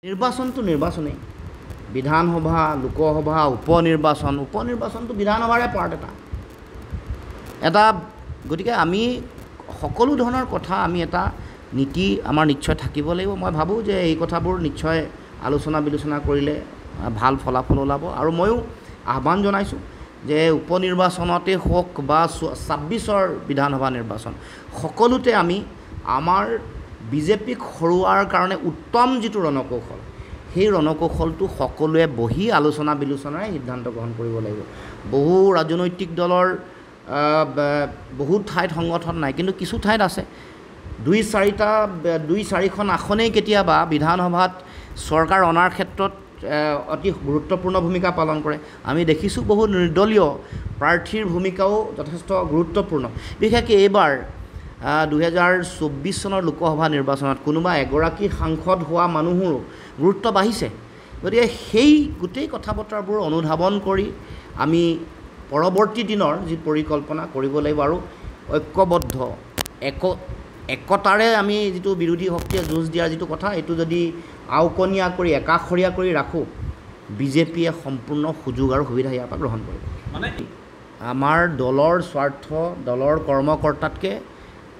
নিৰ্বাচনটো নিৰ্বাচনেই বিধানসভা Lok Sabha উপনিৰ্বাচনটো বিধানসভাৰে part এটা গতিকে আমি সকলো ধৰণৰ কথা আমি এটা নীতি আমাৰ নিশ্চয় থাকিব লাগিব মই ভাবোঁ যে এই কথাবোৰ নিশ্চয় আলোচনা বিলোচনা কৰিলে ভাল ফলাফল ওলাব আৰু ময়ো আহ্বান জনাইছোঁ যে উপনিৰ্বাচনতে হওক বা ২৬ৰ বিধানসভা নিৰ্বাচন সকলোতে আমি আমাৰ বিজেপিক হৰুৱাৰ কাৰণে উত্তম যিটো ৰণকৌশল সেই ৰণকৌশলটো সকলোৱে বহি আলোচনা বিলোচনাৰে সিদ্ধান্ত গ্ৰহণ কৰিব লাগিব বহু ৰাজনৈতিক দলৰ বহুত ঠাইত সংগঠন নাই কিন্তু কিছু ঠাইত আছে দুই চাৰিখন আসনেই কেতিয়াবা বিধানসভাত চৰকাৰ অনাৰ ক্ষেত্ৰত অতি গুৰুত্বপূৰ্ণ ভূমিকা পালন কৰে আমি দেখিছোঁ বহু নিৰ্দলীয় প্ৰাৰ্থীৰ ভূমিকাও যথেষ্ট গুৰুত্বপূৰ্ণ বিশেষকৈ এইবাৰ ২০২৪ চনৰ লোকসভা নিৰ্বাচনত কোনোবা এগৰাকী সাংসদ হোৱা মানুহৰো গুৰুত্ব বাঢ়িছে গতিকে সেই গোটেই কথা বতৰাবোৰ অনুধাৱন কৰি আমি পৰৱৰ্তী দিনৰ যি পৰিকল্পনা কৰিব লাগিব আৰু ঐক্যবদ্ধ একতাৰে আমি যিটো বিৰোধী শক্তিয়ে যুঁজ দিয়াৰ যিটো কথা এইটো যদি আওকণীয়া কৰি একাষৰীয়া কৰি ৰাখোঁ বিজেপিয়ে সম্পূৰ্ণ সুযোগ আৰু সুবিধা ইয়াৰ পৰা গ্ৰহণ কৰিব মানে আমাৰ দলৰ স্বাৰ্থ দলৰ কৰ্মকৰ্তাতকৈ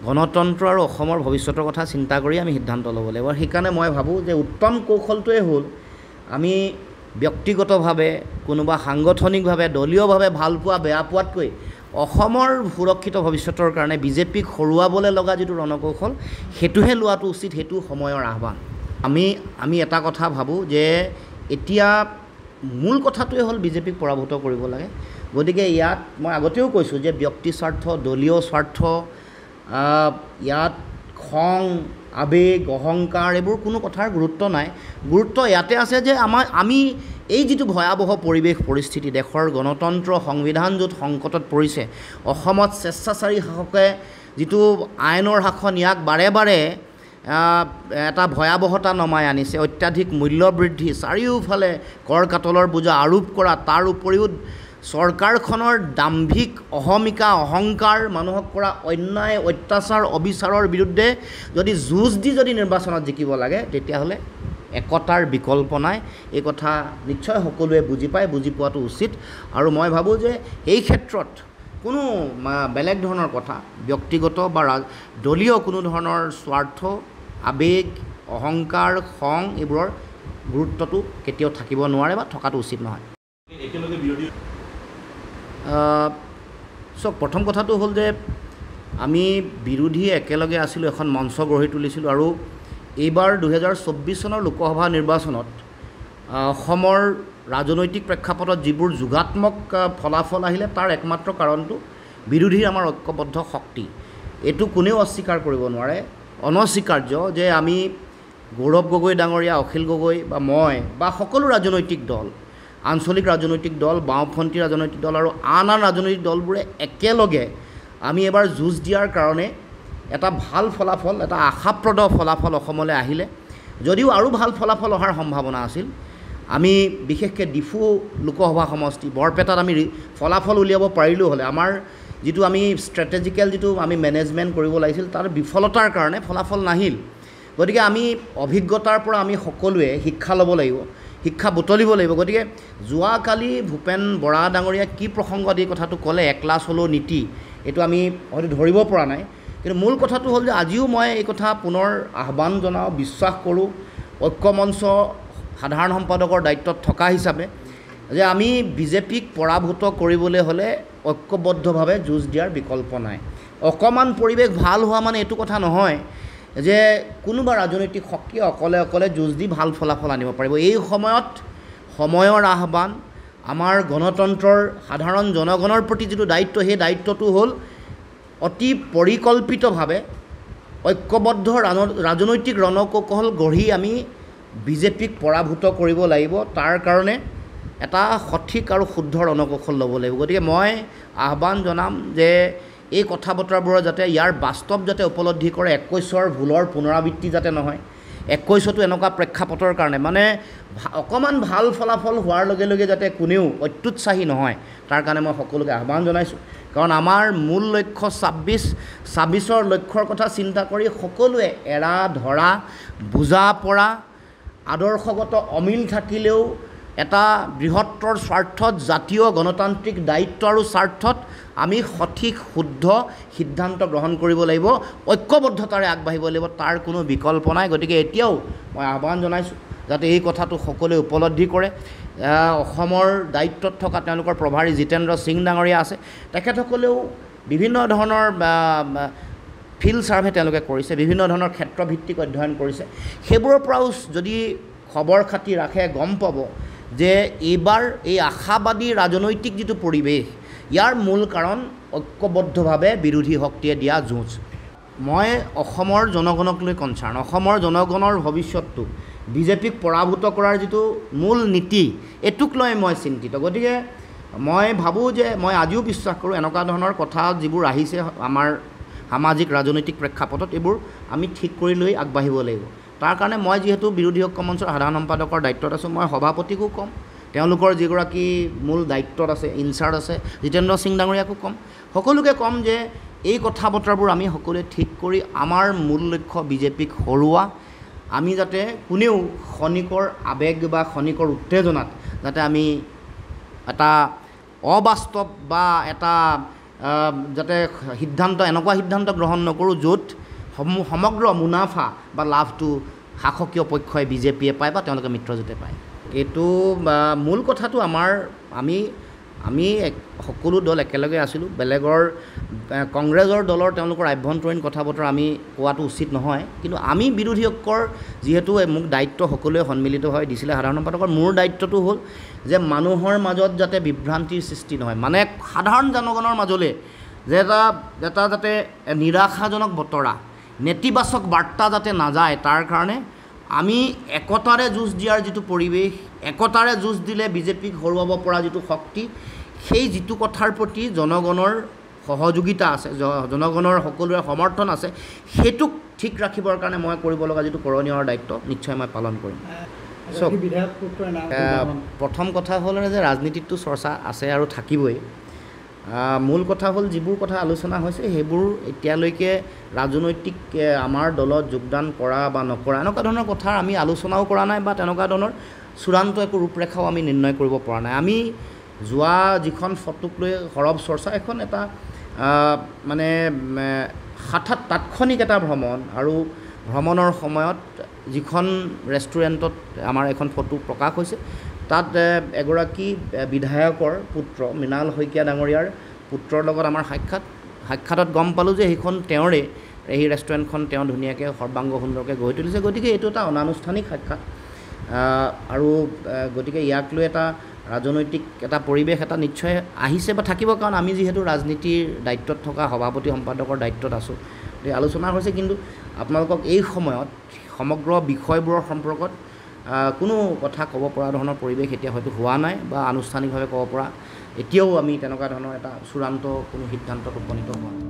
গণতন্ত্ৰ আৰু অসমৰ ভৱিষ্যতৰ কথা চিন্তা কৰি আমি সিদ্ধান্ত ল'ব লাগিব আৰু সেইকাৰণে মই ভাবোঁ যে উত্তম কৌশলটোৱে হ'ল আমি ব্যক্তিগতভাৱে কোনোবা সাংগঠনিকভাৱে দলীয়ভাৱে ভাল পোৱা বেয়া পোৱাতকৈ অসমৰ সুৰক্ষিত ভৱিষ্যতৰ কাৰণে বিজেপিক হৰুৱাবলৈ লগা যিটো ৰণকৌশল সেইটোহে লোৱাটো উচিত সেইটো সময়ৰ আহ্বান আমি এটা কথা ভাবোঁ যে এতিয়া মূল কথাটোৱে হ'ল বিজেপিক পৰাভূত কৰিব লাগে গতিকে ইয়াত মই আগতেও কৈছোঁ যে ব্যক্তি স্বাৰ্থ দলীয় স্বাৰ্থ ইয়াত খং আৱেগ অহংকাৰ এইবোৰ কোনো কথাৰ গুৰুত্ব নাই গুৰুত্ব ইয়াতে আছে যে আমি এই যিটো ভয়াৱহ পৰিৱেশ পৰিস্থিতি দেশৰ গণতন্ত্ৰ সংবিধান য'ত সংকটত পৰিছে অসমত স্বেচ্ছাচাৰী শাসকে যিটো আইনৰ শাসন ইয়াক বাৰে বাৰে এটা ভয়াৱহতা নমাই আনিছে অত্যাধিক মূল্য বৃদ্ধি চাৰিওফালে কৰ কাটলৰ বোজা আৰোপ কৰা তাৰ উপৰিও চৰকাৰখনৰ দাম্ভিক অহমিকা অহংকাৰ মানুহক কৰা অন্যায় অত্যাচাৰ অবিচাৰৰ বিৰুদ্ধে যদি যুঁজ দি যদি নিৰ্বাচনত জিকিব লাগে তেতিয়াহ'লে একতাৰ বিকল্প নাই এই কথা নিশ্চয় সকলোৱে বুজি পায় বুজি পোৱাটো উচিত আৰু মই ভাবোঁ যে এই ক্ষেত্ৰত কোনো বেলেগ ধৰণৰ কথা ব্যক্তিগত বা দলীয় কোনো ধৰণৰ স্বাৰ্থ আৱেগ অহংকাৰ খং এইবোৰৰ গুৰুত্বটো কেতিয়াও থাকিব নোৱাৰে বা থকাটো উচিত নহয় চাওক প্ৰথম কথাটো হ'ল যে আমি বিৰোধী একেলগে আছিলোঁ এখন মঞ্চ গঢ়ি তুলিছিলোঁ আৰু এইবাৰ ২০২৪ চনৰ লোকসভা নিৰ্বাচনত অসমৰ ৰাজনৈতিক প্ৰেক্ষাপটত যিবোৰ যোগাত্মক ফলাফল আহিলে তাৰ একমাত্ৰ কাৰণটো বিৰোধীৰ আমাৰ ঐক্যবদ্ধ শক্তি এইটো কোনেও অস্বীকাৰ কৰিব নোৱাৰে অনস্বীকাৰ্য যে আমি গৌৰৱ গগৈ ডাঙৰীয়া অখিল গগৈ বা মই বা সকলো ৰাজনৈতিক দল আঞ্চলিক ৰাজনৈতিক দল বাওঁপন্থী ৰাজনৈতিক দল আৰু আন ৰাজনৈতিক দলবোৰে একেলগে আমি এবাৰ যুঁজ দিয়াৰ কাৰণে এটা ভাল ফলাফল এটা আশাপ্ৰদ ফলাফল অসমলৈ আহিলে যদিও আৰু ভাল ফলাফল অহাৰ সম্ভাৱনা আছিল আমি বিশেষকৈ ডিফু লোকসভা সমষ্টি বৰপেটাত আমি ফলাফল উলিয়াব পাৰিলোঁ হ'লে আমাৰ যিটো আমি ষ্ট্ৰেটেজিকেল যিটো আমি মেনেজমেণ্ট কৰিব লাগিছিল তাৰ বিফলতাৰ কাৰণে ফলাফল নাহিল গতিকে আমি অভিজ্ঞতাৰ পৰা আমি সকলোৱে শিক্ষা ল'ব লাগিব শিক্ষা বুটলিব লাগিব গতিকে যোৱাকালি ভূপেন বৰা ডাঙৰীয়া কি প্ৰসংগত এই কথাটো ক'লে একলাচ হ'লেও নীতি এইটো আমি হয়তো ধৰিব পৰা নাই কিন্তু মূল কথাটো হ'ল যে আজিও মই এই কথা পুনৰ আহ্বান জনাওঁ বিশ্বাস কৰোঁ ঐক্যমঞ্চ সাধাৰণ সম্পাদকৰ দায়িত্বত থকা হিচাপে যে আমি বিজেপিক পৰাভূত কৰিবলৈ হ'লে ঐক্যবদ্ধভাৱে যুঁজ দিয়াৰ বিকল্প নাই অকণমান পৰিৱেশ ভাল হোৱা মানে এইটো কথা নহয় যে কোনোবা ৰাজনৈতিক শক্তিয়ে অকলে যুঁজ দি ভাল ফলাফল আনিব পাৰিব এই সময়ত সময়ৰ আহ্বান আমাৰ গণতন্ত্ৰৰ সাধাৰণ জনগণৰ প্ৰতি যিটো দায়িত্ব সেই দায়িত্বটো হ'ল অতি পৰিকল্পিতভাৱে ঐক্যবদ্ধ ৰাজনৈতিক ৰণকৌশল গঢ়ি আমি বিজেপিক পৰাভূত কৰিব লাগিব তাৰ কাৰণে এটা সঠিক আৰু শুদ্ধ ৰণকৌশল ল'ব লাগিব গতিকে মই আহ্বান জনাম যে এই কথা বতৰাবোৰৰ যাতে ইয়াৰ বাস্তৱ যাতে উপলব্ধি কৰে ২১ৰ ভুলৰ পুনৰাবৃত্তি যাতে নহয় ২১তো এনেকুৱা প্ৰেক্ষাপটৰ কাৰণে মানে অকণমান ভাল ফলাফল হোৱাৰ লগে লগে যাতে কোনেও অত্যুৎসাহী নহয় তাৰ কাৰণে মই সকলোকে আহ্বান জনাইছোঁ কাৰণ আমাৰ মূল লক্ষ্য ২৬ৰ লক্ষ্যৰ কথা চিন্তা কৰি সকলোৱে এৰা ধৰা বুজা পৰা আদৰ্শগত অমিল থাকিলেও এটা বৃহত্তৰ স্বাৰ্থত জাতীয় গণতান্ত্ৰিক দায়িত্ব আৰু স্বাৰ্থত আমি সঠিক শুদ্ধ সিদ্ধান্ত গ্ৰহণ কৰিব লাগিব, ঐক্যবদ্ধতাৰে আগবাঢ়িব লাগিব, তাৰ কোনো বিকল্প নাই। গতিকে এতিয়াও মই আহ্বান জনাইছোঁ যাতে এই কথাটো সকলোৱে উপলব্ধি কৰে। অসমৰ দায়িত্বত থকা তেওঁলোকৰ প্ৰভাৰী জিতেন্দ্ৰ সিং ডাঙৰীয়া আছে, তেখেতসকলেও বিভিন্ন ধৰণৰ ফিল্ড ছাৰ্ভে তেওঁলোকে কৰিছে, বিভিন্ন ধৰণৰ ক্ষেত্ৰভিত্তিক অধ্যয়ন কৰিছে। সেইবোৰৰ পৰাও যদি খবৰ খাতি ৰাখে গম পাব যে এইবাৰ এই আশাবাদী ৰাজনৈতিক যিটো পৰিৱেশ, ইয়াৰ মূল কাৰণ ঐক্যবদ্ধভাৱে বিৰোধী শক্তিয়ে দিয়া যুঁজ। মই অসমৰ জনগণক লৈ কনচাৰ্ণ, অসমৰ জনগণৰ ভৱিষ্যতটো বিজেপিক পৰাভূত কৰাৰ যিটো মূল নীতি, এইটোক লৈ মই চিন্তিত। গতিকে মই ভাবোঁ যে মই আজিও বিশ্বাস কৰোঁ এনেকুৱা ধৰণৰ কথা যিবোৰ আহিছে আমাৰ সামাজিক ৰাজনৈতিক প্ৰেক্ষাপটত, এইবোৰ আমি ঠিক কৰি লৈ আগবাঢ়িব লাগিব। তাৰ কাৰণে মই যিহেতু বিৰোধী ঐক্য মঞ্চৰ সাধাৰণ সম্পাদকৰ দায়িত্বত আছোঁ, মই সভাপতিকো ক'ম, তেওঁলোকৰ যিগৰাকী মূল দায়িত্বত আছে, ইনচাৰ্জ আছে জিতেন্দ্ৰ সিং ডাঙৰীয়াকো ক'ম, সকলোকে ক'ম যে এই কথা বতৰাবোৰ আমি সকলোৱে ঠিক কৰি আমাৰ মূল লক্ষ্য বিজেপিক হৰুৱা, আমি যাতে কোনেও ক্ষণিকৰ আৱেগ বা ক্ষণিকৰ উত্তেজনাত যাতে আমি এটা অবাস্তৱ বা এটা যাতে এনেকুৱা সিদ্ধান্ত গ্ৰহণ নকৰোঁ য'ত সমগ্ৰ মুনাফা বা লাভটো শাসকীয় পক্ষই বিজেপিয়ে পায় বা তেওঁলোকে মিত্ৰজোঁটে পায়। এইটো মূল কথাটো আমি সকলো দল একেলগে আছিলোঁ, বেলেগৰ কংগ্ৰেছৰ দলৰ তেওঁলোকৰ আভ্যন্তৰীণ কথা বতৰা আমি কোৱাটো উচিত নহয়। কিন্তু আমি বিৰোধী ঐক্যৰ যিহেতু মোক দায়িত্ব সকলোৱে সন্মিলিত হৈ দিছিলে সাধাৰণ সম্পাদকৰ, মোৰ দায়িত্বটো হ'ল যে মানুহৰ মাজত যাতে বিভ্ৰান্তিৰ সৃষ্টি নহয়, মানে সাধাৰণ জনগণৰ মাজলৈ যে এটা যাতে নিৰাশাজনক বতৰা, নেতিবাচক বাৰ্তা যাতে নাযায়, তাৰ কাৰণে আমি একতাৰে যুঁজ দিয়াৰ যিটো পৰিৱেশ, একতাৰে যুঁজ দিলে বিজেপিক হৰুৱাব পৰা যিটো শক্তি, সেই যিটো কথাৰ প্ৰতি জনগণৰ সহযোগিতা আছে, জনগণৰ সকলোৰে সমৰ্থন আছে, সেইটোক ঠিক ৰাখিবৰ কাৰণে মই কৰিব লগা যিটো কৰণীয় দায়িত্ব নিশ্চয় মই পালন কৰিম। প্ৰথম কথা হ'ল যে ৰাজনীতিতটো চৰ্চা আছে আৰু থাকিবই। মূল কথা হ'ল যিবোৰ কথা আলোচনা হৈছে সেইবোৰ এতিয়ালৈকে ৰাজনৈতিক আমাৰ দলত যোগদান কৰা বা নকৰা এনেকুৱা ধৰণৰ কথা আমি আলোচনাও কৰা নাই বা তেনেকুৱা ধৰণৰ চূড়ান্ত একো ৰূপৰেখাও আমি নিৰ্ণয় কৰিব পৰা নাই। আমি যোৱা যিখন ফটোক লৈ সৰব চৰ্চা, এখন এটা মানে হঠাৎ তাৎক্ষণিক এটা ভ্ৰমণ, আৰু ভ্ৰমণৰ সময়ত যিখন ৰেষ্টুৰেণ্টত আমাৰ এখন ফটো প্ৰকাশ হৈছে, তাত এগৰাকী বিধায়কৰ পুত্ৰ মৃণাল শইকীয়া ডাঙৰীয়াৰ পুত্ৰৰ লগত আমাৰ সাক্ষাতত গম পালোঁ যে সেইখন তেওঁৰে, এই ৰেষ্টুৰেণ্টখন তেওঁ ধুনীয়াকৈ সৰ্বাংগ সুন্দৰকৈ গঢ়ি তুলিছে। গতিকে এইটো এটা অনানুষ্ঠানিক সাক্ষাৎ, আৰু গতিকে ইয়াক লৈ এটা ৰাজনৈতিক এটা পৰিৱেশ এটা নিশ্চয় আহিছে বা থাকিব, কাৰণ আমি যিহেতু ৰাজনীতিৰ দায়িত্বত থকা সভাপতি সম্পাদকৰ দায়িত্বত আছোঁ, গতিকে আলোচনা হৈছে। কিন্তু আপোনালোকক এই সময়ত সমগ্ৰ বিষয়বোৰৰ সম্পৰ্কত কোনো কথা ক'ব পৰা ধৰণৰ পৰিৱেশ এতিয়া হয়তো হোৱা নাই বা আনুষ্ঠানিকভাৱে ক'ব পৰা এতিয়াও আমি তেনেকুৱা ধৰণৰ এটা চূড়ান্ত কোনো সিদ্ধান্তত উপনীত হোৱা নাই।